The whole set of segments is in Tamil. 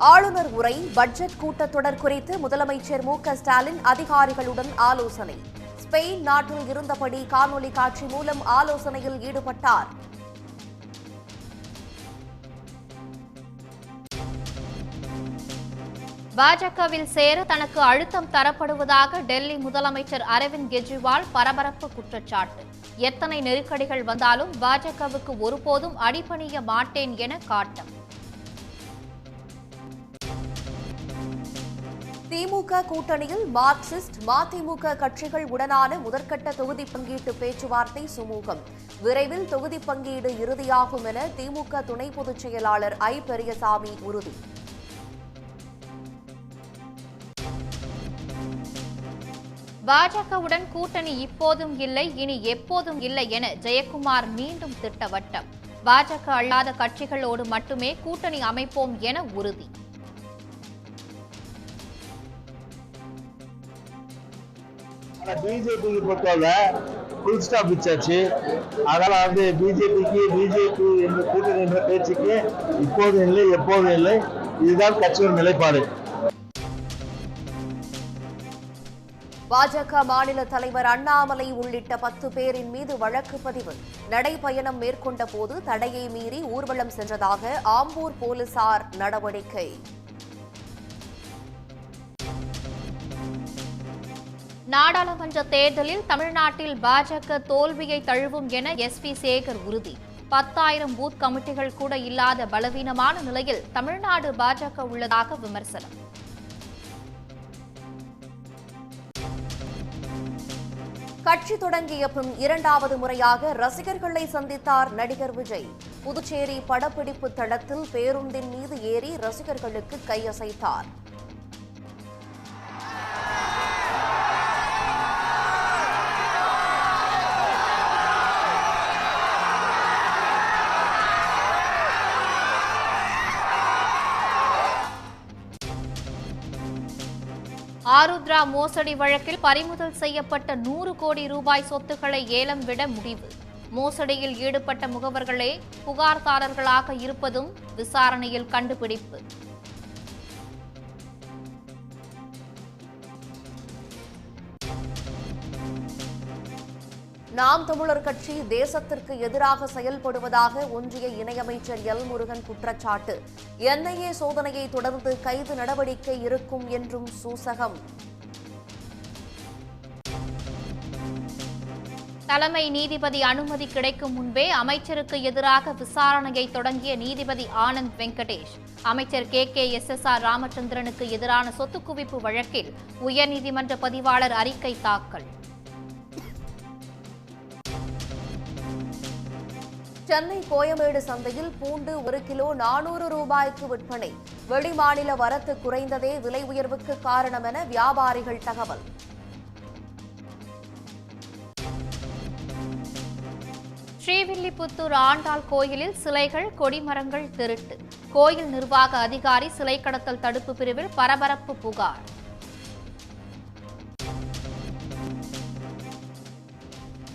ஆளுநர் உரை, பட்ஜெட் கூட்டத்தொடர் குறித்து முதலமைச்சர் மு.க.ஸ்டாலின் அதிகாரிகளுடன் ஆலோசனை. ஸ்பெயின் நாட்டில் இருந்தபடி காணொலி காட்சி மூலம் ஆலோசனையில் ஈடுபட்டார். பாஜகவில் சேர தனக்கு அழுத்தம் தரப்படுவதாக டெல்லி முதலமைச்சர் அரவிந்த் கெஜ்ரிவால் பரபரப்பு குற்றச்சாட்டு. எத்தனை நெருக்கடிகள் வந்தாலும் பாஜகவுக்கு ஒருபோதும் அடிபணிய மாட்டேன் என காட்டம். திமுக கூட்டணியில் மார்க்சிஸ்ட், மதிமுக கட்சிகள் உடனான முதற்கட்ட தொகுதி பங்கீட்டு பேச்சுவார்த்தை சுமூகம். விரைவில் தொகுதி பங்கீடு இறுதியாகும் என திமுக துணை பொதுச் செயலாளர் ஐ. பெரியசாமி உறுதி. பாஜகவுடன் கூட்டணி இப்போதும் இல்லை, இனி எப்போதும் இல்லை என ஜெயக்குமார் மீண்டும் திட்டவட்டம். பாஜக அல்லாத கட்சிகளோடு மட்டுமே கூட்டணி அமைப்போம் என உறுதி. பிஜேபிக்கு பொறுத்தவரை ஃபுல் ஸ்டாப் வச்சாச்சு. அதனால பிஜேபி என்ற கூட்டணி என்ற பேச்சுக்கு இப்போதும் இல்லை, எப்போதும் இல்லை. இதுதான் கட்சியின் நிலைப்பாடு. பாஜக மாநில தலைவர் அண்ணாமலை உள்ளிட்ட 10 பேரின் மீது வழக்கு பதிவு. நடைபயணம் மேற்கொண்ட போது தடையை மீறி ஊர்வலம் சென்றதாக ஆம்பூர் போலீசார் நடவடிக்கை. நாடாளுமன்ற தேர்தலில் தமிழ்நாட்டில் பாஜக தோல்வியை தழுவும் என எஸ்.வி. சேகர் உறுதி. 10,000 பூத் கமிட்டிகள் கூட இல்லாத பலவீனமான நிலையில் தமிழ்நாடு பாஜக உள்ளதாக விமர்சனம். கட்சி தொடங்கிய பின் 2வது முறையாக ரசிகர்களை சந்தித்தார் நடிகர் விஜய். புதுச்சேரி படப்பிடிப்பு தளத்தில் பேருந்தின் மீது ஏறி ரசிகர்களுக்கு கையசைத்தார். ஆருத்ரா மோசடி வழக்கில் பறிமுதல் செய்யப்பட்ட 100 கோடி ரூபாய் சொத்துக்களை ஏலம் விட முடிவு. மோசடியில் ஈடுபட்ட முகவர்களே புகார்தாரர்களாக இருப்பதும் விசாரணையில் கண்டுபிடிப்பு. நாம் தமிழர் கட்சி தேசத்திற்கு எதிராக செயல்படுவதாக ஒன்றிய இணையமைச்சர் எல். முருகன் குற்றச்சாட்டு. என்ஐஏ சோதனையை தொடர்ந்து கைது நடவடிக்கை இருக்கும் என்றும் சூசகம். தலைமை நீதிபதி அனுமதி கிடைக்கும் முன்பே அமைச்சருக்கு எதிராக விசாரணையை தொடங்கிய நீதிபதி ஆனந்த் வெங்கடேஷ். அமைச்சர் KKSSR ராமச்சந்திரனுக்கு எதிரான சொத்து குவிப்பு வழக்கில் உயர்நீதிமன்ற பதிவாளர் அறிக்கை தாக்கல். சென்னை கோயம்பேடு சந்தையில் பூண்டு 1 கிலோ 400 ரூபாய்க்கு விற்பனை. வெளிமாநில வரத்து குறைந்ததே விலை உயர்வுக்கு காரணம் என வியாபாரிகள் தகவல். ஸ்ரீவில்லிபுத்தூர் ஆண்டாள் கோயிலில் சிலைகள், கொடிமரங்கள் திருட்டு. கோயில் நிர்வாக அதிகாரி சிலை கடத்தல் தடுப்பு பிரிவில் பரபரப்பு புகார்.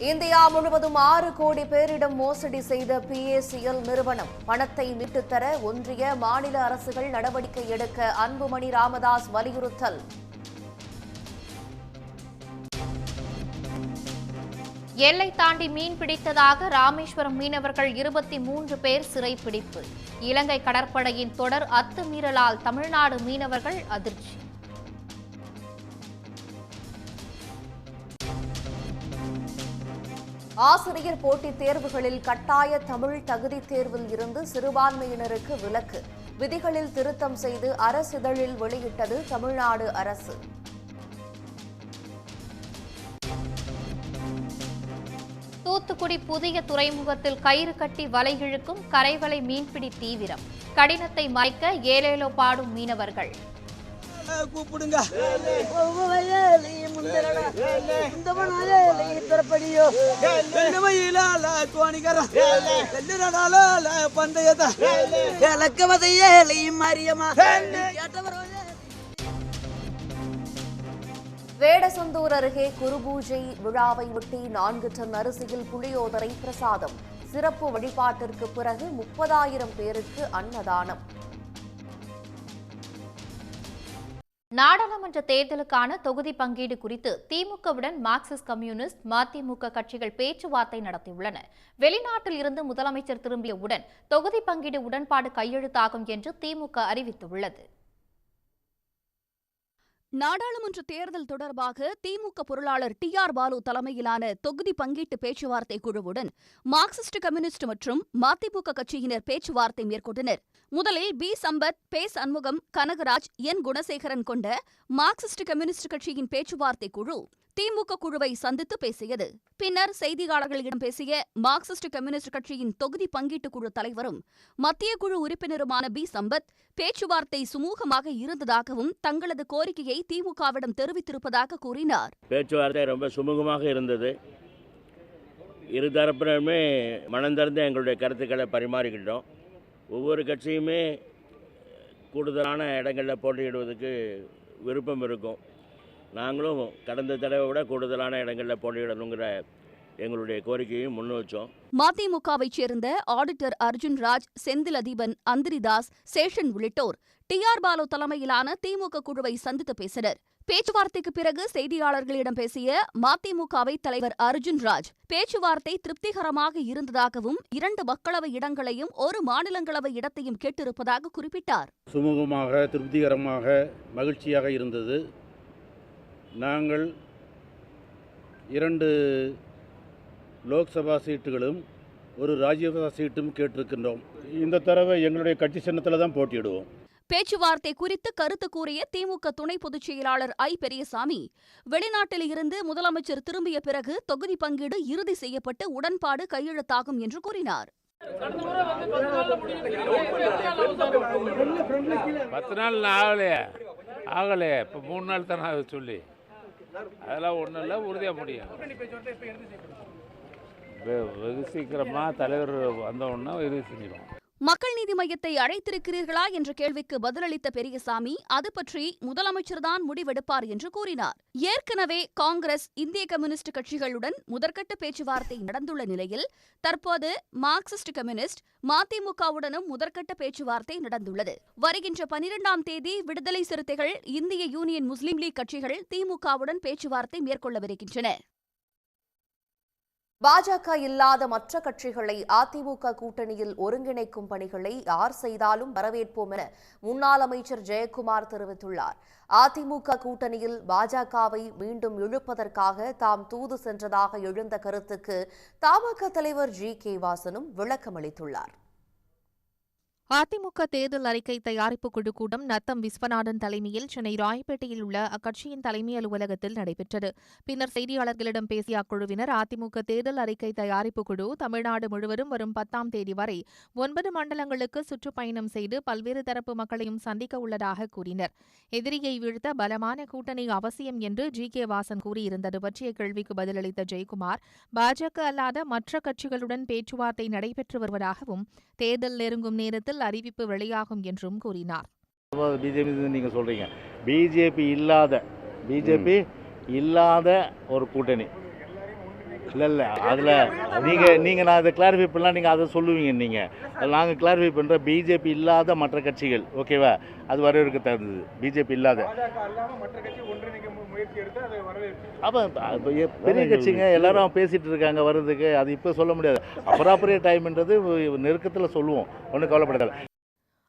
இந்தியா முழுவதும் 6 கோடி பேரிடம் மோசடி செய்த PACL நிறுவனம். பணத்தை மீட்டுத்தர ஒன்றிய, மாநில அரசுகள் நடவடிக்கை எடுக்க அன்புமணி ராமதாஸ் வலியுறுத்தல். எல்லை தாண்டி மீன் பிடித்ததாக ராமேஸ்வரம் மீனவர்கள் 23 பேர் சிறைப்பிடிப்பு. இலங்கை கடற்படையின் தொடர் அத்துமீறலால் தமிழ்நாடு மீனவர்கள் அதிர்ச்சி. ஆசிரியர் போட்டித் தேர்வுகளில் கட்டாய தமிழ் தகுதி தேர்வில் இருந்து சிறுபான்மையினருக்கு விலக்கு. விதிகளில் திருத்தம் செய்து அரசிதழில் வெளியிட்டது தமிழ்நாடு அரசு. தூத்துக்குடி புதிய துறைமுகத்தில் கயிறு கட்டி வலை இழுக்கும் கரைவலை மீன்பிடி தீவிரம். கடினத்தை மறைக்க ஏலேலோ பாடும் மீனவர்கள். கூப்பிடுங்க வேடசந்தூர் அருகே குருபூஜை விழாவை ஒட்டி 4 டன் அரிசியில் புளியோதரை பிரசாதம். சிறப்பு வழிபாட்டிற்கு பிறகு 30,000 பேருக்கு அன்னதானம். நாடாளுமன்ற தேர்தலுக்கான தொகுதி பங்கீடு குறித்து திமுகவுடன் மார்க்சிஸ்ட் கம்யூனிஸ்ட் மதிமுக கட்சிகள் பேச்சுவார்த்தை நடத்தியுள்ளன. வெளிநாட்டில் இருந்து முதலமைச்சர் திரும்பியவுடன் தொகுதி பங்கீடு உடன்பாடு கையெழுத்தாகும் என்று திமுக அறிவித்துள்ளது. நாடாளுமன்ற தேர்தல் தொடர்பாக திமுக பொருளாளர் டி.ஆர். பாலு தலைமையிலான தொகுதி பங்கீட்டு பேச்சுவார்த்தை குழுவுடன் மார்க்சிஸ்ட் கம்யூனிஸ்ட் மற்றும் மதிமுக கட்சியினர் பேச்சுவார்த்தை மேற்கொண்டனர். முதலில் பி. சம்பத், பே. சண்முகம், கனகராஜ், என். குணசேகரன் கொண்ட மார்க்சிஸ்ட் கம்யூனிஸ்ட் கட்சியின் பேச்சுவார்த்தை குழு திமுக குழுவை சந்தித்து பேசியது. பின்னர் செய்தியாளர்களிடம் பேசிய மார்க்சிஸ்ட் கம்யூனிஸ்ட் கட்சியின் தொகுதி பங்கீட்டு குழு தலைவரும் மத்திய குழு உறுப்பினருமான பி. சம்பத், பேச்சுவார்த்தை சுமூகமாக இருந்ததாகவும் தங்களது கோரிக்கையை திமுகவிடம் தெரிவித்திருப்பதாக கூறினார். பேச்சுவார்த்தை ரொம்ப சுமூகமாக இருந்தது. இருதரப்பினருமே மனந்திறந்து எங்களுடைய கருத்துக்களை பரிமாறிக்கிட்டோம். ஒவ்வொரு கட்சியுமே கூடுதலான இடங்களில் போட்டியிடுவதற்கு விருப்பம் இருக்கும். நாங்களும் கடந்த தடவை விட கூடுதலான இடங்களில் போட்டியிடணுங்கிற எங்களுடைய கோரிக்கையும் முன் வச்சோம். மதிமுகவைச் சேர்ந்த ஆடிட்டர் அர்ஜுன் ராஜ், செந்தில் அதிபன், அந்திரிதாஸ், சேஷன் உள்ளிட்டோர் டி.ஆர். பாலு தலைமையிலான திமுக குழுவை சந்தித்து பேசினர். பேச்சுவார்த்தைக்கு பிறகு செய்தியாளர்களிடம் பேசிய மதிமுகவை தலைவர் அர்ஜுன் ராஜ், பேச்சுவார்த்தை திருப்திகரமாக இருந்ததாகவும் 2 மக்களவை இடங்களையும் 1 மாநிலங்களவை இடத்தையும் கேட்டிருப்பதாக குறிப்பிட்டார். சுமூகமாக, திருப்திகரமாக, மகிழ்ச்சியாக இருந்தது. நாங்கள் 2 லோக்சபா சீட்டுகளும் 1 ராஜ்யசபா சீட்டும் கேட்டிருக்கின்றோம். இந்த தடவை எங்களுடைய கட்சி சின்னத்தில் தான் போட்டியிடுவோம். பேச்சுவார்த்தை குறித்து கருத்து கூறிய திமுக துணை பொதுச் செயலாளர் ஐ. பெரியசாமி, வெளிநாட்டில் இருந்து முதலமைச்சர் திரும்பிய பிறகு தொகுதி பங்கீடு இறுதி செய்யப்பட்டு உடன்பாடு கையெழுத்தாகும் என்று கூறினார். 10 நாள் ஆகலையே, இப்போ 3 நாள் தானே சொல்லி, அதெல்லாம் ஒன்றும் இல்லை, உறுதியாக முடியும். வெகு சீக்கிரமாக தலைவர் வந்தோன்னா இறுதி செஞ்சிடும். மக்கள் நீதி மய்யத்தை அழைத்திருக்கிறீர்களா என்ற கேள்விக்கு பதிலளித்த பெரியசாமி, அது பற்றி முதலமைச்சர்தான் முடிவெடுப்பார் என்று கூறினார். ஏற்கனவே காங்கிரஸ், இந்திய கம்யூனிஸ்ட் கட்சிகளுடன் முதற்கட்ட பேச்சுவார்த்தை நடந்துள்ள நிலையில் தற்போது மார்க்சிஸ்ட் கம்யூனிஸ்ட் மதிமுகவுடனும் முதற்கட்ட பேச்சுவார்த்தை நடந்துள்ளது. வருகின்ற 12ஆம் தேதி விடுதலை சிறுத்தைகள், இந்திய யூனியன் முஸ்லீம் லீக் கட்சிகள் திமுகவுடன் பேச்சுவார்த்தை மேற்கொள்ளவிருக்கின்றன. பாஜக இல்லாத மற்ற கட்சிகளை அதிமுக கூட்டணியில் ஒருங்கிணைக்கும் பணிகளை யார் செய்தாலும் வரவேற்போம் என முன்னாள் அமைச்சர் ஜெயக்குமார் தெரிவித்துள்ளார். அதிமுக கூட்டணியில் பாஜகவை மீண்டும் இழுப்பதற்காக தாம் தூது சென்றதாக எழுந்த கருத்துக்கு தமாக தலைவர் ஜி.கே. வாசனும் விளக்கமளித்துள்ளார். அதிமுக தேர்தல் அறிக்கை தயாரிப்பு குழு கூட்டம் நத்தம் விஸ்வநாதன் தலைமையில் சென்னை ராயப்பேட்டையில் உள்ள அக்கட்சியின் தலைமை அலுவலகத்தில் நடைபெற்றது. பின்னர் செய்தியாளர்களிடம் பேசிய அக்குழுவினர், அதிமுக தேர்தல் அறிக்கை தயாரிப்பு குழு தமிழ்நாடு முழுவதும் வரும் 10ஆம் தேதி வரை 9 மண்டலங்களுக்கு சுற்றுப்பயணம் செய்து பல்வேறு தரப்பு மக்களையும் சந்திக்க உள்ளதாக கூறினர். எதிரியை வீழ்த்த பலமான கூட்டணி அவசியம் என்று ஜி.கே. வாசன் கூறியிருந்தது பற்றிய கேள்விக்கு பதிலளித்த ஜெயக்குமார், பாஜக அல்லாத மற்ற கட்சிகளுடன் பேச்சுவார்த்தை நடைபெற்று வருவதாகவும் தேர்தல் நெருங்கும் நேரத்தில் அறிவிப்பு வெளியாகும் என்றும் கூறினார். பிஜேபி நீங்க சொல்றீங்க, பிஜேபி இல்லாத ஒரு கூட்டணி இல்லை, அதில் நீங்கள் நான் அதை கிளாரிஃபை பண்ணலாம், நீங்கள் அதை சொல்லுவீங்க. நீங்கள் நாங்கள் கிளாரிஃபை பண்ணுற பிஜேபி இல்லாத மற்ற கட்சிகள், ஓகேவா, அது வரவேற்க தகுந்தது. பிஜேபி இல்லாத அப்போ பெரிய கட்சிங்க எல்லாரும் பேசிகிட்டு இருக்காங்க வர்றதுக்கு, அது இப்போ சொல்ல முடியாது. அப்ராப்ரியேட் டைம்ன்றது நெருக்கத்தில் சொல்லுவோம், ஒன்றும் கவலைப்படாது.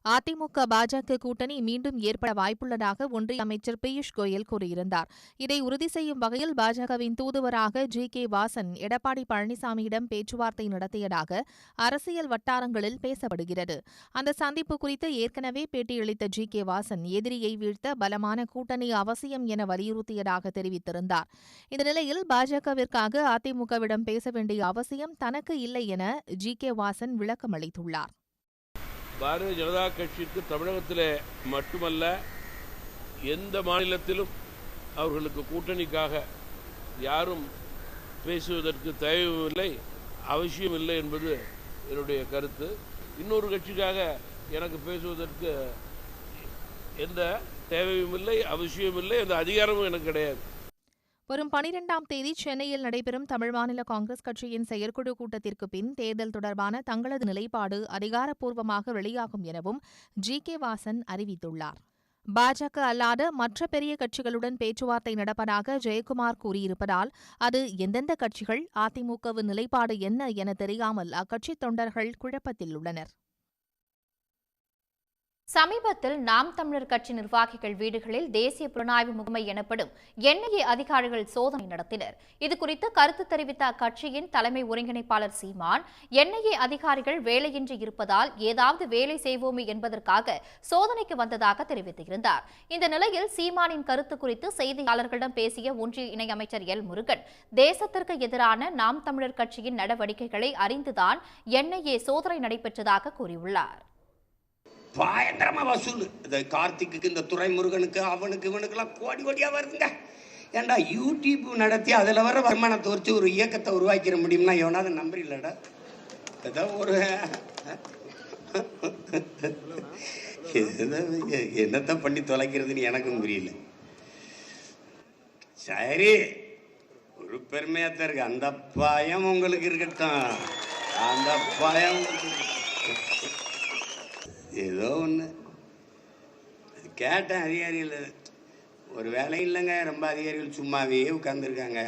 அதிமுக பாஜக கூட்டணி மீண்டும் ஏற்பட வாய்ப்புள்ளதாக ஒன்றிய அமைச்சர் பியூஷ் கோயல் கூறியிருந்தார். இதை உறுதி செய்யும் வகையில் பாஜகவின் தூதுவராக ஜி.கே. வாசன் எடப்பாடி பழனிசாமியிடம் பேச்சுவார்த்தை நடத்தியதாக அரசியல் வட்டாரங்களில் பேசப்படுகிறது. அந்த சந்திப்பு குறித்து ஏற்கனவே பேட்டியளித்த ஜி.கே. வாசன், எதிரியை வீழ்த்த பலமான கூட்டணி அவசியம் என வலியுறுத்தியதாக தெரிவித்திருந்தார். இந்த நிலையில் பாஜகவிற்காக அதிமுகவிடம் பேச வேண்டிய அவசியம் தனக்கு இல்லை என ஜி.கே. வாசன் விளக்கமளித்துள்ளார். பாரதிய ஜனதா கட்சிக்கு தமிழகத்தில் மட்டுமல்ல, எந்த மாநிலத்திலும் அவர்களுக்கு கூட்டணிக்காக யாரும் பேசுவதற்கு தேவையில்லை, அவசியமில்லை என்பது என்னுடைய கருத்து. இன்னொரு கட்சிக்காக எனக்கு பேசுவதற்கு எந்த தேவையும் இல்லை, அவசியமில்லை, அந்த அதிகாரமும் எனக்கு கிடையாது. வரும் 12ஆம் தேதி சென்னையில் நடைபெறும் தமிழ் மாநில காங்கிரஸ் கட்சியின் செயற்குழு கூட்டத்திற்கு பின் தேர்தல் தொடர்பான தங்களது நிலைப்பாடு அதிகாரப்பூர்வமாக வெளியாகும் எனவும் ஜி.கே. வாசன் அறிவித்துள்ளார். பாஜக அல்லாத மற்ற பெரிய கட்சிகளுடன் பேச்சுவார்த்தை நடப்பதாக ஜெயக்குமார் கூறியிருப்பதால் அது எந்தெந்த கட்சிகள், அதிமுகவின் நிலைப்பாடு என்ன என தெரியாமல் அக்கட்சி தொண்டர்கள் குழப்பத்தில் உள்ளனர். சமீபத்தில் நாம் தமிழர் கட்சி நிர்வாகிகள் வீடுகளில் தேசிய புலனாய்வு முகமை எனப்படும் என்ஐஏ அதிகாரிகள் சோதனை நடத்தினர். இதுகுறித்து கருத்து தெரிவித்த அக்கட்சியின் தலைமை ஒருங்கிணைப்பாளர் சீமான், என்ஐஏ அதிகாரிகள் வேலையின்றி இருப்பதால் ஏதாவது வேலை செய்வோமே என்பதற்காக சோதனைக்கு வந்ததாக தெரிவித்திருந்தார். இந்த நிலையில் சீமானின் கருத்து குறித்து செய்தியாளர்களிடம் பேசிய ஒன்றிய இணையமைச்சர் எல் முருகன், தேசத்திற்கு எதிரான நாம் தமிழர் கட்சியின் நடவடிக்கைகளை அறிந்துதான் என்ஐஏ சோதனை நடைபெற்றதாக கூறியுள்ளார். பயங்கரமாக வசூல். இந்த கார்த்திக்கு, இந்த துரைமுருகனுக்கு, அவனுக்கு இவனுக்கெல்லாம் கோடி கோடியாக வருதுங்க. ஏன்டா யூடியூப் நடத்தி அதில் வர வருமானத்தை வச்சு ஒரு இயக்கத்தை உருவாக்கிட முடியும்னா எவனாவது நம்பரில்லடா. ஏதோ ஒரு என்னத்தை பண்ணி தொலைக்கிறதுன்னு எனக்கும் புரியல. சரி, ஒரு பெருமையாத்தான் இருக்கு. அந்த பயம் உங்களுக்கு இருக்கட்டும், அந்த பயம் ஏதோ ஒன்று கேட்டேன். அதிகாரிகள் ஒரு வேலை இல்லைங்க, ரொம்ப அதிகாரிகள் சும்மாவே உட்காந்துருக்காங்க.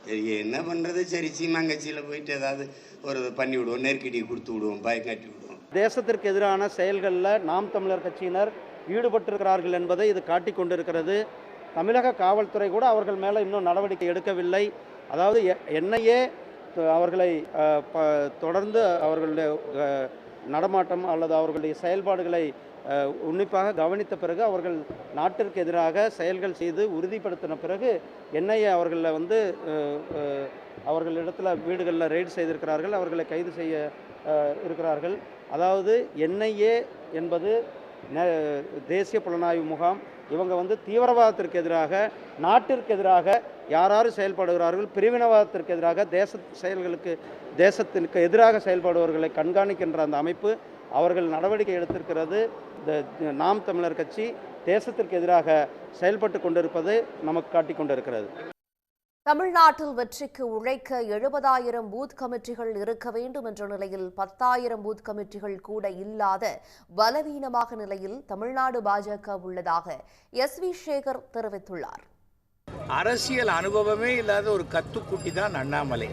சரி என்ன பண்ணுறது, சரி சீமாங்கட்சியில் போயிட்டு ஏதாவது ஒரு பண்ணி விடுவோம், நெருக்கடி கொடுத்து விடுவோம், பயங்காட்டி விடுவோம். தேசத்திற்கு எதிரான செயல்களில் நாம் தமிழர் கட்சியினர் ஈடுபட்டிருக்கிறார்கள் என்பதை இது காட்டிக் கொண்டிருக்கிறது. தமிழக காவல்துறை கூட அவர்கள் மேலே இன்னும் நடவடிக்கை எடுக்கவில்லை. அதாவது என்ஐஏ அவர்களை தொடர்ந்து அவர்களுடைய நடமாட்டம் அல்லது அவர்களுடைய செயல்பாடுகளை உன்னிப்பாக கவனித்த பிறகு அவர்கள் நாட்டிற்கு எதிராக செயல்கள் செய்து உறுதிப்படுத்தின பிறகு என்ஐஏ அவர்களில் அவர்களிடத்தில் வீடுகளில் ரெய்டு செய்திருக்கிறார்கள், அவர்களை கைது செய்ய இருக்கிறார்கள். அதாவது என்ஐஏ என்பது தேசிய புலனாய்வு முகாம். இவங்க தீவிரவாதத்திற்கு எதிராக, நாட்டிற்கு எதிராக யார் செயல்படுகிறார்கள், பிரிவினவாதத்திற்கு எதிராக, தேசத்திற்கு எதிராக செயல்படுபவர்களை கண்காணிக்கின்ற அந்த அமைப்பு. அவர்கள் நடவடிக்கை எடுத்திருக்கிறது. இந்த நாம் தமிழர் கட்சி தேசத்திற்கு எதிராக செயல்பட்டு கொண்டிருப்பது நமக்கு காட்டிக் கொண்டிருக்கிறது. தமிழ்நாட்டில் வெற்றிக்கு உழைக்க 70,000 பூத் கமிட்டிகள் இருக்க வேண்டும் என்ற நிலையில் 10,000 பூத் கமிட்டிகள் கூட இல்லாத பலவீனமாக நிலையில் தமிழ்நாடு பாஜக உள்ளதாக SV சேகர் தெரிவித்துள்ளார். அரசியல் அனுபவமே இல்லாத ஒரு கத்துக்குட்டி தான் அண்ணாமலை.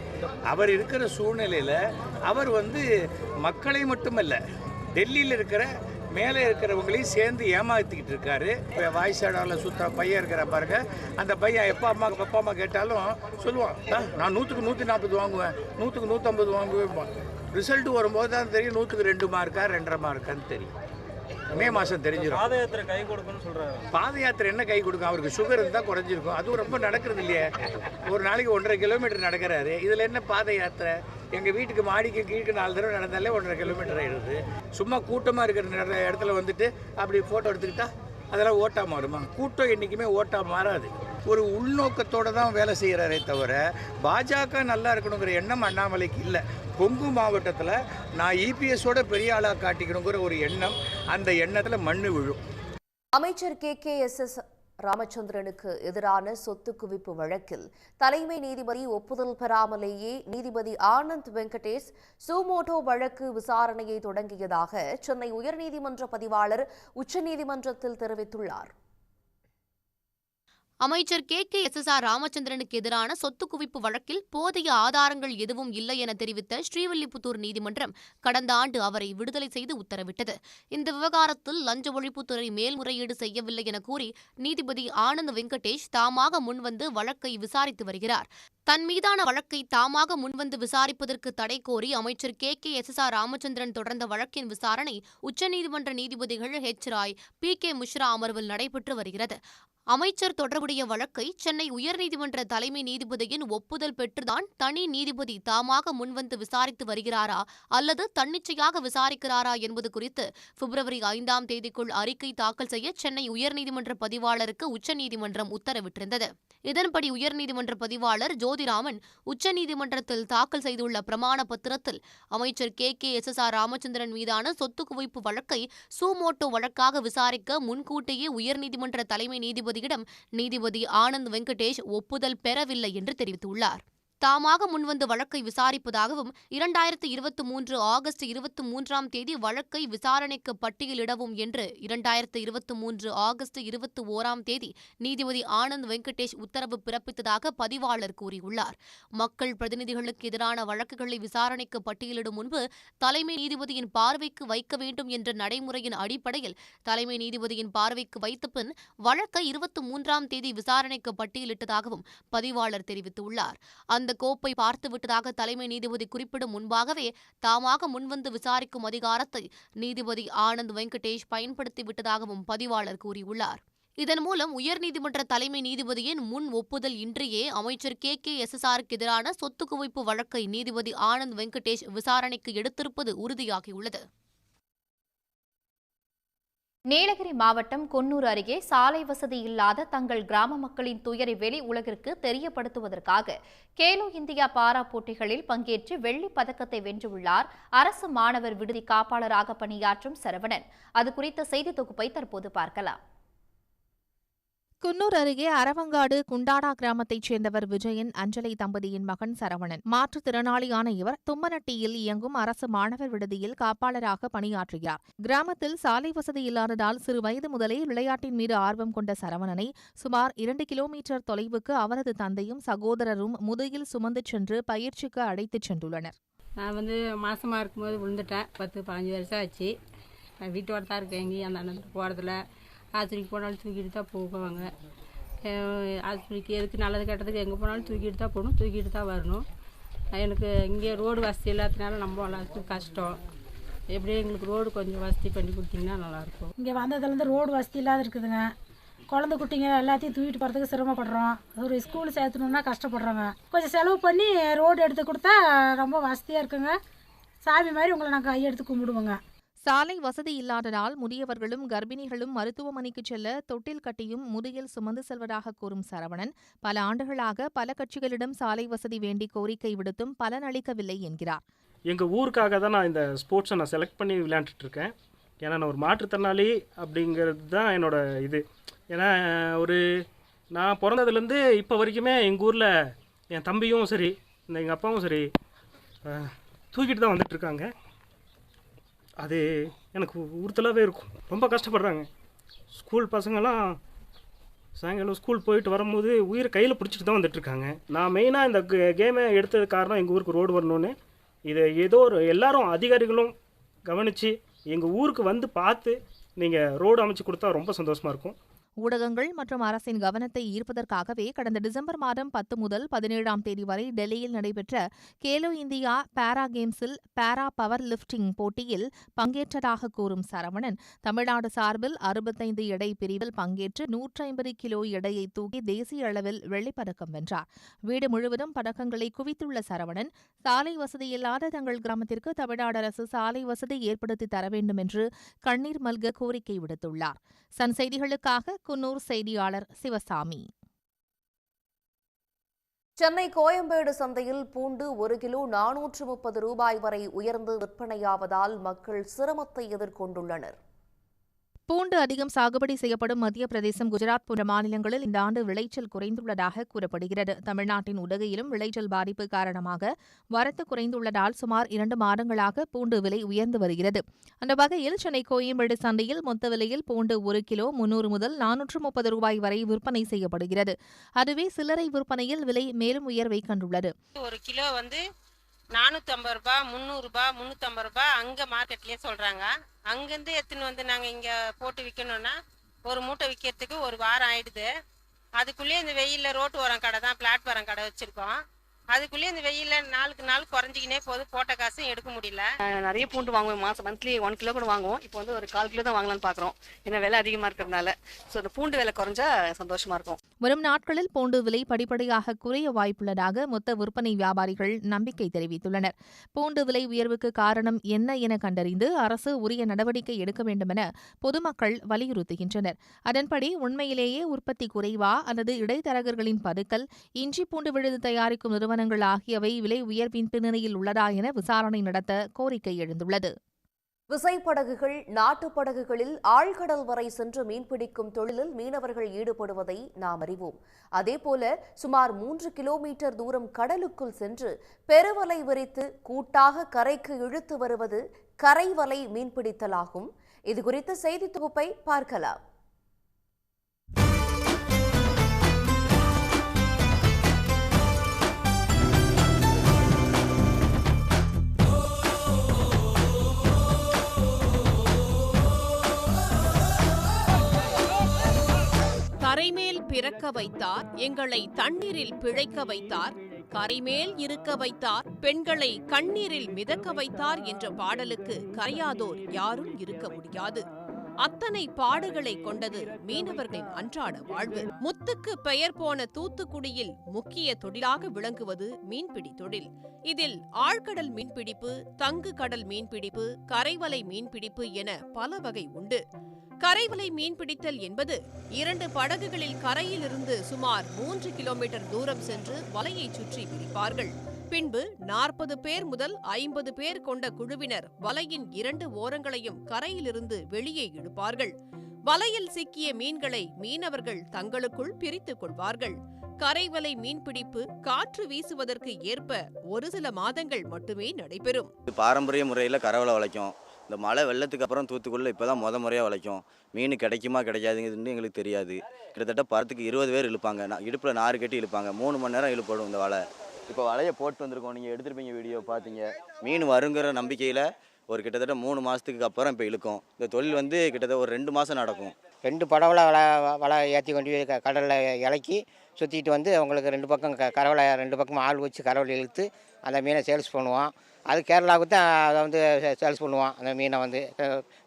அவர் இருக்கிற சூழ்நிலையில் அவர் மக்களை மட்டுமல்ல, டெல்லியில் இருக்கிற மேலே இருக்கிறவங்களையும் சேர்ந்து ஏமாற்றிக்கிட்டு இருக்காரு. இப்போ வாய்ஸ் ஆடாவில் சுற்ற பையன் இருக்கிற பாருங்க, அந்த பையன் அப்பா அம்மா கேட்டாலும் சொல்லுவான், நான் 100க்கு 140 வாங்குவேன், 100க்கு 150 வாங்குவேன். ரிசல்ட் வரும்போது தான் தெரியும் 100க்கு 2 மார்க்கா 2.5 மார்க்கான்னு தெரியும். மே மாதம் தெரிஞ்சிடும். பாத யாத்திரை கை கொடுக்குன்னு சொல்கிறாரு. பாத யாத்திரை என்ன கை கொடுக்கும்? அவருக்கு சுகர் இருந்தால் குறைஞ்சிருக்கும். அதுவும் ரொம்ப நடக்கிறது இல்லையே. ஒரு நாளைக்கு 1.5 கிலோமீட்டர் நடக்கிறாரு. இதில் என்ன பாத யாத்திரை? எங்கள் வீட்டுக்கு மாடிக்கு கீழே 4 தடவை நடந்தாலே 1.5 கிலோமீட்டர் ஆகிடுது. சும்மா கூட்டமாக இருக்கிற இடத்துல அப்படி ஃபோட்டோ எடுத்துக்கிட்டா அதெல்லாம் ஓட்டா மாறுமா? கூட்டம் என்றைக்குமே ஓட்டா மாறாது. ஒரு உள்நோக்கத்தோடு தான் வேலை செய்கிறாரே தவிர பாஜக நல்லா இருக்கணுங்கிற எண்ணம் அண்ணாமலைக்கு இல்லை. கொங்கு மாவட்டத்தில் நான் EPSோட பெரிய ஆளாக காட்டிக்கணுங்கிற ஒரு எண்ணம், அந்த எண்ணத்தில் மண்ணு விழும். அமைச்சர் KKSS ராமச்சந்திரனுக்கு எதிரான சொத்து குவிப்பு வழக்கில் தலைமை நீதிபதி ஒப்புதல் பெறாமலேயே நீதிபதி ஆனந்த் வெங்கடேஷ் சூமோட்டோ வழக்கு விசாரணையை தொடங்கியதாக சென்னை உயர்நீதிமன்ற பதிவாளர் உச்சநீதிமன்றத்தில் தெரிவித்துள்ளார். அமைச்சர் KKSS ராமச்சந்திரனுக்கு எதிரான சொத்து குவிப்பு வழக்கில் போதிய ஆதாரங்கள் எதுவும் இல்லை என தெரிவித்த ஸ்ரீவில்லிபுத்தூர் நீதிமன்றம் கடந்த ஆண்டு அவரை விடுதலை செய்து உத்தரவிட்டது. இந்த விவகாரத்தில் லஞ்ச ஒழிப்புத்துறை மேல்முறையீடு செய்யவில்லை என கூறி நீதிபதி ஆனந்த் வெங்கடேஷ் தாமாக முன்வந்து வழக்கை விசாரித்து வருகிறார். தன் மீதான வழக்கை தாமாக முன்வந்து விசாரிப்பதற்கு தடை கோரி அமைச்சர் KKSS ராமச்சந்திரன் தொடர்ந்த வழக்கின் விசாரணை உச்சநீதிமன்ற நீதிபதிகள் H. ராய், PK மிஸ்ரா அமர்வில் நடைபெற்று வருகிறது. அமைச்சர் தொடர்புடைய வழக்கை சென்னை உயர்நீதிமன்ற தலைமை நீதிபதியின் ஒப்புதல் பெற்றுதான் தனி நீதிபதி தாமாக முன்வந்து விசாரித்து வருகிறாரா அல்லது தன்னிச்சையாக விசாரிக்கிறாரா என்பது குறித்து பிப்ரவரி 5ஆம் தேதிக்குள் அறிக்கை தாக்கல் செய்ய சென்னை உயர்நீதிமன்ற பதிவாளருக்கு உச்சநீதிமன்றம் உத்தரவிட்டிருந்தது. இதன்படி உயர்நீதிமன்ற பதிவாளர் ஜோதிராமன் உச்சநீதிமன்றத்தில் தாக்கல் செய்துள்ள பிரமாண பத்திரத்தில் அமைச்சர் KKSS ராமச்சந்திரன் மீதான சொத்து குவிப்பு வழக்கை சூமோட்டோ வழக்காக விசாரிக்க முன்கூட்டியே உயர்நீதிமன்ற தலைமை நீதிபதியிடம் நீதிபதி ஆனந்த் வெங்கடேஷ் ஒப்புதல் பெறவில்லை என்று தெரிவித்துள்ளார். தாமாக முன்வந்து வழக்கை விசாரிப்பதாகவும் 2023 ஆகஸ்ட் 23ஆம் தேதி வழக்கை விசாரணைக்கு பட்டியலிடவும் என்று 2023 ஆகஸ்ட் 21ஆம் தேதி நீதிபதி ஆனந்த் வெங்கடேஷ் உத்தரவு பிறப்பித்ததாக பதிவாளர் கூறியுள்ளார். மக்கள் பிரதிநிதிகளுக்கு எதிரான வழக்குகளை விசாரணைக்கு பட்டியலிடும் முன்பு தலைமை நீதிபதியின் பார்வைக்கு வைக்க வேண்டும் என்ற நடைமுறையின் அடிப்படையில் தலைமை நீதிபதியின் பார்வைக்கு வைத்த பின் வழக்கை 23ஆம் தேதி விசாரணைக்கு பட்டியலிட்டதாகவும் பதிவாளர் தெரிவித்துள்ளார். அந்த கோப்பை பார்த்துவிட்டதாக தலைமை நீதிபதி குறிப்பிடும் முன்பாகவே தாமாக முன்வந்து விசாரிக்கும் அதிகாரத்தை நீதிபதி ஆனந்த் வெங்கடேஷ் பயன்படுத்திவிட்டதாகவும் பதிவாளர் கூறியுள்ளார். இதன் மூலம் உயர்நீதிமன்ற தலைமை நீதிபதியின் முன் ஒப்புதல் இன்றியே அமைச்சர் KKSSRக்கு எதிரான சொத்து குவிப்பு வழக்கை நீதிபதி ஆனந்த் வெங்கடேஷ் விசாரணைக்கு எடுத்திருப்பது உறுதியாகியுள்ளது. நீலகிரி மாவட்டம் குன்னூர் அருகே சாலை வசதி இல்லாத தங்கள் கிராம மக்களின் துயரை வெளி உலகிற்கு தெரியப்படுத்துவதற்காக கேலோ இந்தியா பாரா போட்டிகளில் பங்கேற்று வெள்ளிப் பதக்கத்தை வென்றுள்ளார் அரசு மாணவர் விடுதி காப்பாளராக பணியாற்றும் சரவணன். அது குறித்த செய்தி தொகுப்பை தற்போது பார்க்கலாம். குன்னூர் அருகே அரவங்காடு குண்டாடா கிராமத்தைச் சேர்ந்தவர் விஜயன் அஞ்சலை தம்பதியின் மகன் சரவணன். மாற்றுத்திறனாளியான இவர் தும்மனட்டியில் இயங்கும் அரசு மாணவர் விடுதியில் காப்பாளராக பணியாற்றுகிறார். கிராமத்தில் சாலை வசதி இல்லாததால் சிறு வயது முதலே விளையாட்டின் மீது ஆர்வம் கொண்ட சரவணனை சுமார் 2 கிலோமீட்டர் தொலைவுக்கு அவரது தந்தையும் சகோதரரும் முதுகில் சுமந்து சென்று பயிற்சிக்கு அழைத்துச் சென்றுள்ளனர். நான் மாசமாக இருக்கும்போது விழுந்துட்டேன். 10-15 வருஷம் ஆச்சு. நான் வீட்டோட தான் இருக்கேன். எங்கேயும் அந்த அண்ணன் போகிறதில்ல. ஆஸ்பத்திரிக்கு போனாலும் தூக்கிட்டு தான் போவாங்க. ஆஸ்பத்திரிக்கு எதுக்கு நல்லது கெட்டதுக்கு எங்கே போனாலும் தூக்கிட்டு தான் போகணும், தூக்கிட்டு தான் வரணும். எனக்கு இங்கே ரோடு வசதி இல்லாததுனால நம்ம எல்லாத்துக்கும் கஷ்டம். எப்படியும் எங்களுக்கு ரோடு கொஞ்சம் வசதி பண்ணி கொடுத்தீங்கன்னா நல்லாயிருக்கும். இங்கே வந்ததுலேருந்து ரோடு வசதி இல்லாத இருக்குதுங்க. குழந்தை குட்டிங்க எல்லாத்தையும் தூக்கிட்டு போகிறதுக்கு சிரமப்படுறோம். ஒரு ஸ்கூல் சேர்த்தணுன்னா கஷ்டப்படுறோங்க. கொஞ்சம் செலவு பண்ணி ரோடு எடுத்து கொடுத்தா ரொம்ப வசதியாக இருக்குங்க. சாமி மாதிரி உங்களை நாங்கள் கையெடுத்து கும்பிடுவோங்க. சாலை வசதி இல்லாததால் முதியவர்களும் கர்ப்பிணிகளும் மருத்துவமனைக்கு செல்ல தொட்டில் கட்டியும் முதுகில் சுமந்து செல்வதாக கூறும் சரவணன் பல ஆண்டுகளாக பல கட்சிகளிடம் சாலை வசதி வேண்டி கோரிக்கை விடுத்தும் பலனளிக்கவில்லை என்கிறார். எங்கள் ஊருக்காக தான் நான் இந்த ஸ்போர்ட்ஸை செலக்ட் பண்ணி விளையாண்டுட்ருக்கேன். ஏன்னா நான் ஒரு மாற்றுத்திறனாளி அப்படிங்கிறது தான் என்னோட இது. ஏன்னா நான் பிறந்ததுலேருந்து இப்போ வரைக்குமே எங்கள் ஊரில் என் தம்பியும் சரி எங்கள் அப்பாவும் சரி தூக்கிட்டு தான் வந்துட்டுருக்காங்க. அது எனக்கு உறுத்தலாகவே இருக்கும். ரொம்ப கஷ்டப்படுறாங்க. ஸ்கூல் பசங்கள்லாம் சாயங்காலம் ஸ்கூல் போயிட்டு வரும்போது உயிரை கையில் பிடிச்சிட்டு தான் வந்துட்டுருக்காங்க. நான் மெயினாக இந்த கேமை எடுத்தது காரணம் எங்கள் ஊருக்கு ரோடு வரணும்னு. இதை ஏதோ எல்லாரும் அதிகாரிகளும் கவனித்து எங்கள் ஊருக்கு வந்து பார்த்து நீங்கள் ரோடு அமைச்சு கொடுத்தா ரொம்ப சந்தோஷமாக இருக்கும். ஊடகங்கள் மற்றும் அரசின் கவனத்தை ஈர்ப்பதற்காகவே கடந்த டிசம்பர் மாதம் 10 முதல் 17ஆம் தேதி வரை டெல்லியில் நடைபெற்ற கேலோ இந்தியா பாரா கேம்ஸில் பாரா பவர் லிப்டிங் போட்டியில் பங்கேற்றதாக கூறும் சரவணன் தமிழ்நாடு சார்பில் 65 எடை பிரிவில் பங்கேற்று 150 கிலோ எடையை தூக்கி தேசிய அளவில் வெள்ளிப்பதக்கம் வென்றார். வீடு முழுவதும் பதக்கங்களை குவித்துள்ள சரவணன் சாலை வசதியில்லாத தங்கள் கிராமத்திற்கு தமிழ்நாடு அரசு சாலை வசதி ஏற்படுத்தி தர வேண்டும் என்று கண்ணீர் மல்க கோரிக்கை விடுத்துள்ளார். சன் செய்திகளுக்காக குன்னூர் செய்தியாளர் சிவசாமி. சென்னை கோயம்பேடு சந்தையில் பூண்டு 1 கிலோ 430 ரூபாய் வரை உயர்ந்து விற்பனையாவதால் மக்கள் சிரமத்தை எதிர்கொண்டுள்ளனர். பூண்டு அதிகம் சாகுபடி செய்யப்படும் மத்திய பிரதேசம், குஜராத் போன்ற மாநிலங்களில் இந்த ஆண்டு விளைச்சல் குறைந்துள்ளதாக கூறப்படுகிறது. தமிழ்நாட்டின் உதகையிலும் விளைச்சல் பாதிப்பு காரணமாக வரத்து குறைந்துள்ளதால் சுமார் 2 மாதங்களாக பூண்டு விலை உயர்ந்து வருகிறது. அந்த வகையில் சென்னை கோயம்பேடு சந்தையில் மொத்த விலையில் பூண்டு 1 கிலோ 300 முதல் 430 ரூபாய் வரை விற்பனை செய்யப்படுகிறது. அதுவே சில்லறை விற்பனையில் விலை மேலும் உயர்வை கண்டுள்ளது. 1 கிலோ 450 ரூபாய், 300 ரூபாய், 350 ரூபாய் அங்கே மார்க்கெட்லேயே சொல்கிறாங்க. அங்கேருந்து எடுத்துன்னு வந்து நாங்கள் இங்கே போட்டு விற்கணுன்னா ஒரு மூட்டை விற்கிறதுக்கு 1 வாரம் ஆயிடுது. அதுக்குள்ளேயே இந்த வெயிலில் ரோட்டு ஓரம் கடை தான், பிளாட்ஃபாரம் கடை வச்சுருக்கோம். அதுக்குள்ளேயே இந்த வெயிலில் நாளுக்கு நாள் குறைஞ்சிக்கினே போது, போட்ட காசும் எடுக்க முடியல. நிறைய பூண்டு வாங்குவோம். மாதம் மந்த்லி 1 கிலோ கூட வாங்குவோம். இப்போ ஒரு 1/4 கிலோ தான் வாங்கலாம்னு பார்க்குறோம். ஏன்னா விலை அதிகமாக இருக்கிறதுனால. ஸோ இந்த பூண்டு விலை குறைஞ்சா சந்தோஷமாக இருக்கும். வரும் நாட்களில் பூண்டு விலை படிப்படியாக குறைய வாய்ப்புள்ளதாக மொத்த விற்பனை வியாபாரிகள் நம்பிக்கை தெரிவித்துள்ளனர். பூண்டு விலை உயர்வுக்கு காரணம் என்ன என கண்டறிந்து அரசு உரிய நடவடிக்கை எடுக்க வேண்டுமென பொதுமக்கள் வலியுறுத்துகின்றனர். அதன்படி உண்மையிலேயே உற்பத்தி குறைவா அல்லது இடைத்தரகர்களின் பதுக்கல், இஞ்சி பூண்டு விழுது தயாரிக்கும் நிறுவனங்கள் ஆகியவை விலை உயர்வின் பின்னணியில் உள்ளதா என விசாரணை நடத்த கோரிக்கை எழுந்துள்ளது. விசைப்படகுகள், நாட்டுப் படகுகளில் ஆழ்கடல் வரை சென்று மீன்பிடிக்கும் தொழிலில் மீனவர்கள் ஈடுபடுவதை நாம் அறிவோம். அதேபோல சுமார் 3 கிலோமீட்டர் தூரம் கடலுக்குள் சென்று பெருவலை விரித்து கூட்டாக கரைக்கு இழுத்து வருவது கரைவலை மீன்பிடித்தலாகும். இதுகுறித்த செய்தி தொகுப்பை பார்க்கலாம். கரைமேல் பிறக்க வைத்தார், எங்களை தண்ணீரில் பிழைக்க வைத்தார், கரைமேல் இருக்க வைத்தார், பெண்களை கண்ணீரில் மிதக்க வைத்தார் என்ற பாடலுக்கு கரையாதோர் யாரும் இருக்க முடியாது. அத்தனை பாடுகளை கொண்டது மீனவர்களின் அன்றாட வாழ்வு. முத்துக்கு பெயர் போன தூத்துக்குடியில் முக்கிய தொழிலாக விளங்குவது மீன்பிடி தொழில். இதில் ஆழ்கடல் மீன்பிடிப்பு, தங்கு கடல் மீன்பிடிப்பு, கரைவலை மீன்பிடிப்பு என பல வகை உண்டு. கரைவலை மீன்பிடித்தல் என்பது 2 படகுகளில் கரையிலிருந்து சுமார் 3 கிலோமீட்டர் தூரம் சென்று வலையை சுற்றி விரிப்பார்கள். பின்பு 40 பேர் முதல் 50 பேர் கொண்ட குழுவினர் வலையின் 2 ஓரங்களையும் கரையிலிருந்து வெளியே இழுப்பார்கள். வலையில் சிக்கிய மீன்களை மீனவர்கள் தங்களுக்குள் பிரித்துக் கொள்வார்கள். கரைவலை மீன்பிடிப்பு காற்று வீசுவதற்கு ஏற்ப ஒரு சில மாதங்கள் மட்டுமே நடைபெறும். பாரம்பரிய முறையில் கரைவலை வளைக்கும். இந்த மழை வெள்ளத்துக்கு அப்புறம் தூத்துக்குடியில் இப்போ தான் முறையாக வளைக்கும். மீன் கிடைக்குமா கிடைக்காதுங்கிறது எங்களுக்கு தெரியாது. கிட்டத்தட்ட பரத்துக்கு 20 பேர் இழுப்பாங்க. இடுப்பில் நாறு கட்டி இழுப்பாங்க. 3 மணி நேரம் இழுப்படும் இந்த வலை. இப்போ வலையை போட்டு வந்திருக்கோம். நீங்கள் எடுத்துருப்பீங்க, வீடியோ பார்த்தீங்க. மீன் வருங்கிற நம்பிக்கையில் ஒரு கிட்டத்தட்ட 3 மாதத்துக்கு அப்புறம் இப்போ இழுக்கும். இந்த தொழில் வந்து கிட்டத்தட்ட ஒரு 2 மாதம் நடக்கும். 2 படவில் வலை ஏற்றி கொண்டு போய் கடலில் இலக்கி சுற்றிட்டு வந்து அவங்களுக்கு 2 பக்கம் கரவலை 2 பக்கம் ஆள் வச்சு கரவலை இழுத்து அந்த மீனை சேல்ஸ் பண்ணுவோம். அது கேரளாவுக்கு தான் அதை வந்து சேல்ஸ் பண்ணுவோம். அந்த மீனை வந்து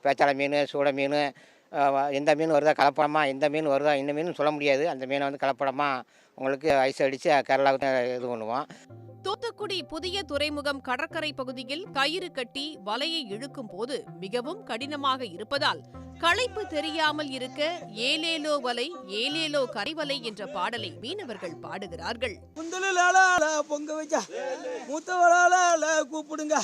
பேச்சாளை மீன், சூட மீன், எந்த மீன் வருதா கலப்படமாக, எந்த மீன் வருதா இந்த மீன் சொல்ல முடியாது. அந்த மீனை வந்து கலப்படமாக உங்களுக்கு ஐஸ் அடித்து கேரளாவுக்கு தான் இது பண்ணுவோம். தூத்துக்குடி புதிய துறைமுகம் கடற்கரை பகுதியில் கயிறு கட்டி வலையை இழுக்கும் போது மிகவும் கடினமாக இருப்பதால் களைப்பு தெரியாமல் இருக்க ஏலேலோ வலை ஏலேலோ கரைவலை என்ற பாடலை மீனவர்கள் பாடுகிறார்கள். பொங்க வச்சா மூத்தவளால கூப்பிடுங்க.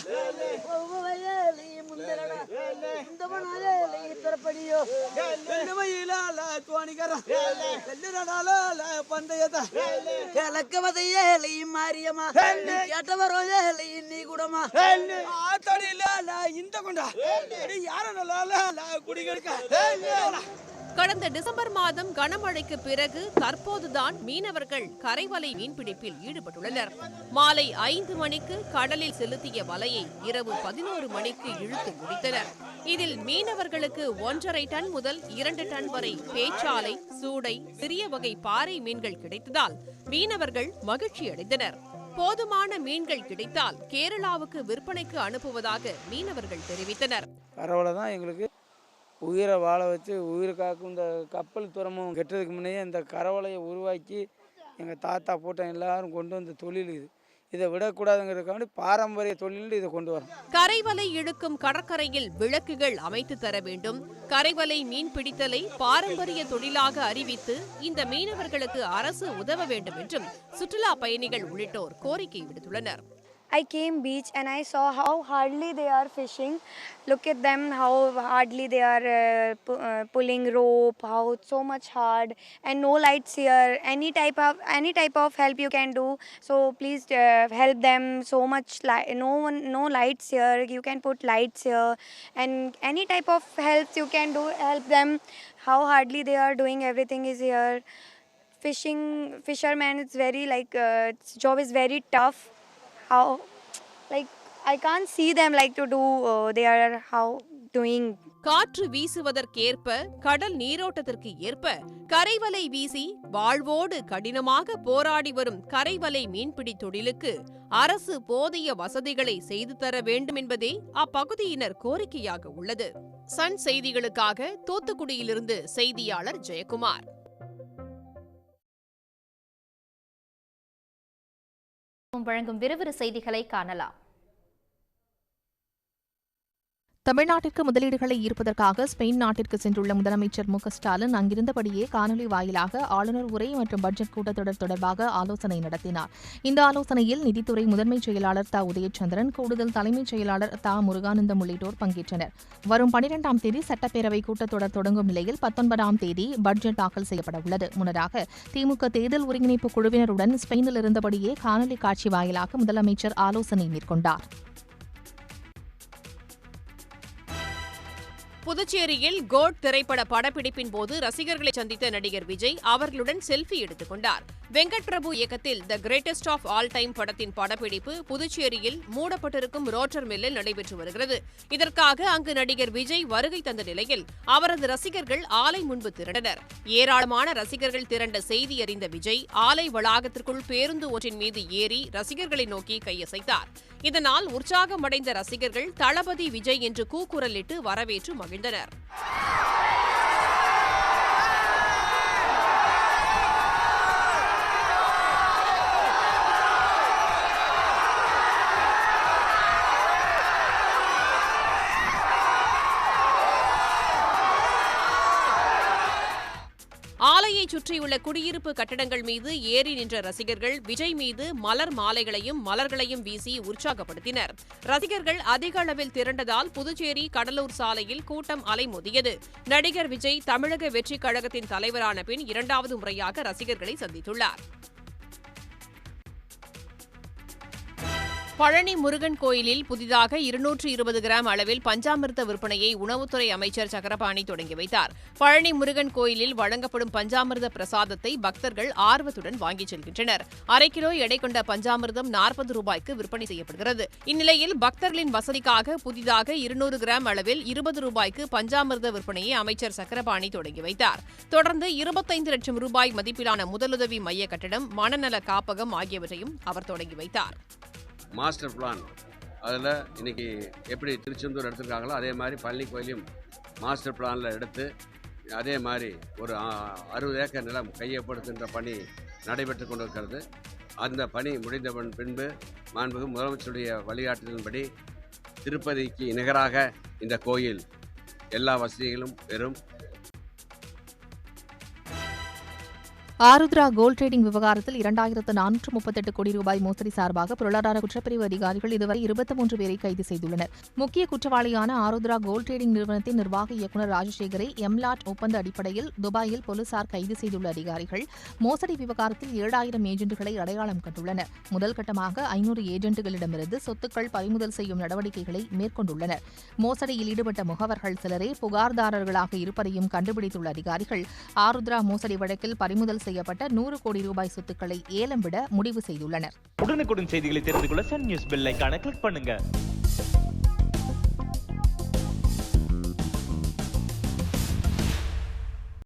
கடந்த டிசம்பர் மாதம் கனமழைக்கு பிறகு தற்போதுதான் மீனவர்கள் கரைவலை மீன்பிடிப்பில் ஈடுபட்டுள்ளனர். மாலை 5 மணிக்கு கடலில் செலுத்திய வலையை இரவு 11 மணிக்கு இழுத்து முடித்தனர். இதில் மீனவர்களுக்கு 1.5 டன் முதல் 2 டன் வரை பேச்சாலை, சூடை, சிறிய வகை பாறை மீன்கள் கிடைத்ததால் மீனவர்கள் மகிழ்ச்சி அடைந்தனர். போதுமான மீன்கள் கிடைத்தால் கேரளாவுக்கு விற்பனைக்கு அனுப்புவதாக மீனவர்கள் தெரிவித்தனர். கரவலை தான் எங்களுக்கு உயிரை வாழ வச்சு உயிரை காக்கும். இந்த கப்பல் துறைமுகம் கெட்டதுக்கு முன்னையே இந்த கரவலையை உருவாக்கி எங்கள் தாத்தா போட்ட எல்லாரும் கொண்டு வந்த தொழில் இது. இதை விடக்கூடாதுங்கிறதுக்காண்டி பாரம்பரிய தொழில் இதை கொண்டு வரோம். கரைவலை இழுக்கும் கடற்கரையில் விளக்குகள் அமைத்து தர வேண்டும். கரைவலை மீன் பிடித்தலை பாரம்பரிய தொழிலாக அறிவித்து இந்த மீனவர்களுக்கு அரசு உதவ வேண்டும் என்றும் சுற்றுலா பயணிகள் உள்ளிட்டோர் கோரிக்கை விடுத்துள்ளனர். I came beach and I saw how hardly they are fishing. Look at them, how hardly they are pulling rope, how it's so much hard, and no lights here. Any type of help you can do. So please help them. So much no lights here. You can put lights here, and any type of help you can do. Help them. How hardly they are doing everything is here. Fisherman, it's very its job is very tough. How I can't see them to do they are how doing. காற்று வீசுவதற்கேற்ப கடல் நீரோட்டத்திற்கு ஏற்ப கரைவலை வீசி வாழ்வோடு கடினமாக போராடி வரும் கரைவலை மீன்பிடி தொழிலுக்கு அரசு போதிய வசதிகளை செய்து தர வேண்டும் என்பதே அப்பகுதியினர் கோரிக்கையாக உள்ளது. சன் செய்திகளுக்காக தூத்துக்குடியிலிருந்து செய்தியாளர் ஜெயக்குமார். வழங்கும் விறுவிறு செய்திகளை காணலாம். தமிழ்நாட்டிற்கு முதலீடுகளை ஈர்ப்பதற்காக ஸ்பெயின் நாட்டிற்கு சென்றுள்ள முதலமைச்சர் மு க ஸ்டாலின் அங்கிருந்தபடியே காணொலி வாயிலாக ஆளுநர் உரை மற்றும் பட்ஜெட் கூட்டத்தொடர் தொடர்பாக ஆலோசனை நடத்தினார். இந்த ஆலோசனையில் நிதித்துறை முதன்மை செயலாளர் த. உதயச்சந்திரன், கூடுதல் தலைமைச் செயலாளர் த. முருகானந்தம் உள்ளிட்டோர் பங்கேற்றனர். வரும் 12ஆம் தேதி சட்டப்பேரவை கூட்டத்தொடர் தொடங்கும் நிலையில் 19ஆம் தேதி பட்ஜெட் தாக்கல் செய்யப்பட உள்ளது. முன்னதாக திமுக தேர்தல் ஒருங்கிணைப்பு குழுவினருடன் ஸ்பெயினில் இருந்தபடியே காணொலி காட்சி வாயிலாக முதலமைச்சர் ஆலோசனை மேற்கொண்டார். புதுச்சேரியில் கோட் திரைப்பட படப்பிடிப்பின் போது ரசிகர்களை சந்தித்த நடிகர் விஜய் அவர்களுடன் செல்ஃபி எடுத்துக் கொண்டார். வெங்கட் பிரபு இயக்கத்தில் the greatest of all time படத்தின் படப்பிடிப்பு புதுச்சேரியில் மூடப்பட்டிருக்கும் ரோட்டர் மில்லில் நடைபெற்று வருகிறது. இதற்காக அங்கு நடிகர் விஜய் வருகை தந்த நிலையில் அவரது ரசிகர்கள் ஆலை முன்பு திரண்டனர். ஏராளமான ரசிகர்கள் திரண்ட செய்தி அறிந்த விஜய் ஆலை வளாகத்திற்குள் பேருந்து ஒன்றின் மீது ஏறி ரசிகர்களை நோக்கி கையசைத்தார். இதனால் உற்சாகமடைந்த ரசிகர்கள் தளபதி விஜய் என்று கூக்குரலிட்டு வரவேற்று மகிழ்ந்தனர். ஆலையை சுற்றியுள்ள குடியிருப்பு கட்டடங்கள் மீது ஏறி நின்ற ரசிகர்கள் விஜய் மீது மலர் மாலைகளையும் மலர்களையும் வீசி உற்சாகப்படுத்தினர். ரசிகர்கள் அதிக அளவில் திரண்டதால் புதுச்சேரி கடலூர் சாலையில் கூட்டம் அலைமோதியது. நடிகர் விஜய் தமிழக வெற்றிக் கழகத்தின் தலைவரான பின் 2வது முறையாக ரசிகர்களை சந்தித்துள்ளார். பழனி முருகன் கோயிலில் புதிதாக 220 கிராம் அளவில் பஞ்சாமிர்த விற்பனையை உணவுத்துறை அமைச்சர் சக்கரபாணி தொடங்கி வைத்தார். பழனி முருகன் கோயிலில் வழங்கப்படும் பஞ்சாமிர்த பிரசாதத்தை பக்தர்கள் ஆர்வத்துடன் வாங்கிச் செல்கின்றனர். 1/2 கிலோ எடை கொண்ட பஞ்சாமிர்தம் 40 ரூபாய்க்கு விற்பனை செய்யப்படுகிறது. இந்நிலையில் பக்தர்களின் வசதிக்காக புதிதாக 200 கிராம் அளவில் 20 ரூபாய்க்கு பஞ்சாமிர்த விற்பனையை அமைச்சர் சக்கரபாணி தொடங்கி வைத்தார். தொடர்ந்து 25 லட்சம் ரூபாய் மதிப்பிலான முதலுதவி மைய கட்டடம், மனநல காப்பகம் ஆகியவற்றையும் அவர் தொடங்கி வைத்தார். மாஸ்டர் பிளான் அதில் இன்றைக்கி எப்படி திருச்செந்தூர் எடுத்திருக்காங்களோ அதே மாதிரி பழனி கோயிலையும் மாஸ்டர் பிளானில் எடுத்து அதே மாதிரி ஒரு 60 ஏக்கர் நிலம் கையப்படுத்துகின்ற பணி நடைபெற்று கொண்டிருக்கிறது. அந்த பணி முடிந்த பின்பு மாண்புமிகு முதலமைச்சருடைய வழிகாட்டுதலின்படி திருப்பதிக்கு நிகராக இந்த கோயில் எல்லா வசதிகளும் பெறும். ஆருத்ரா கோல்ட் ட்ரேடிங் விவகாரத்தில் 2438 கோடி ரூபாய் மோசடி சார்பாக பொருளாதார குற்றப்பிரிவு அதிகாரிகள் இதுவரை 23 பேரை கைது செய்துள்ளனர். முக்கிய குற்றவாளியான ஆருத்ரா கோல்ட் ட்ரேடிங் நிறுவனத்தின் நிர்வாக இயக்குநர் ராஜசேகரை எம்லாட் ஒப்பந்த அடிப்படையில் துபாயில் போலீசார் கைது செய்துள்ள அதிகாரிகள் மோசடி விவகாரத்தில் 7000 ஏஜென்ட்டுகளை அடையாளம் கண்டுள்ளனர். முதல் கட்டமாக 500 ஏஜென்ட்டுகளிடமிருந்து சொத்துக்கள் பறிமுதல் செய்யும் நடவடிக்கைகளை மேற்கொண்டுள்ளனர். மோசடியில் ஈடுபட்ட முகவர்கள் சிலரே புகார்தாரர்களாக இருப்பதையும் கண்டுபிடித்துள்ள அதிகாரிகள் ஆருத்ரா மோசடி வழக்கில் பறிமுதல் செய்யப்பட்ட 100 கோடி ரூபாய் சொத்துக்களை ஏலம் விட முடிவு செய்துள்ளனர். உடனுக்குடன் செய்திகளை தெரிந்து கொள்ள சன் நியூஸ் பெல் ஐகானை கிளிக் பண்ணுங்க.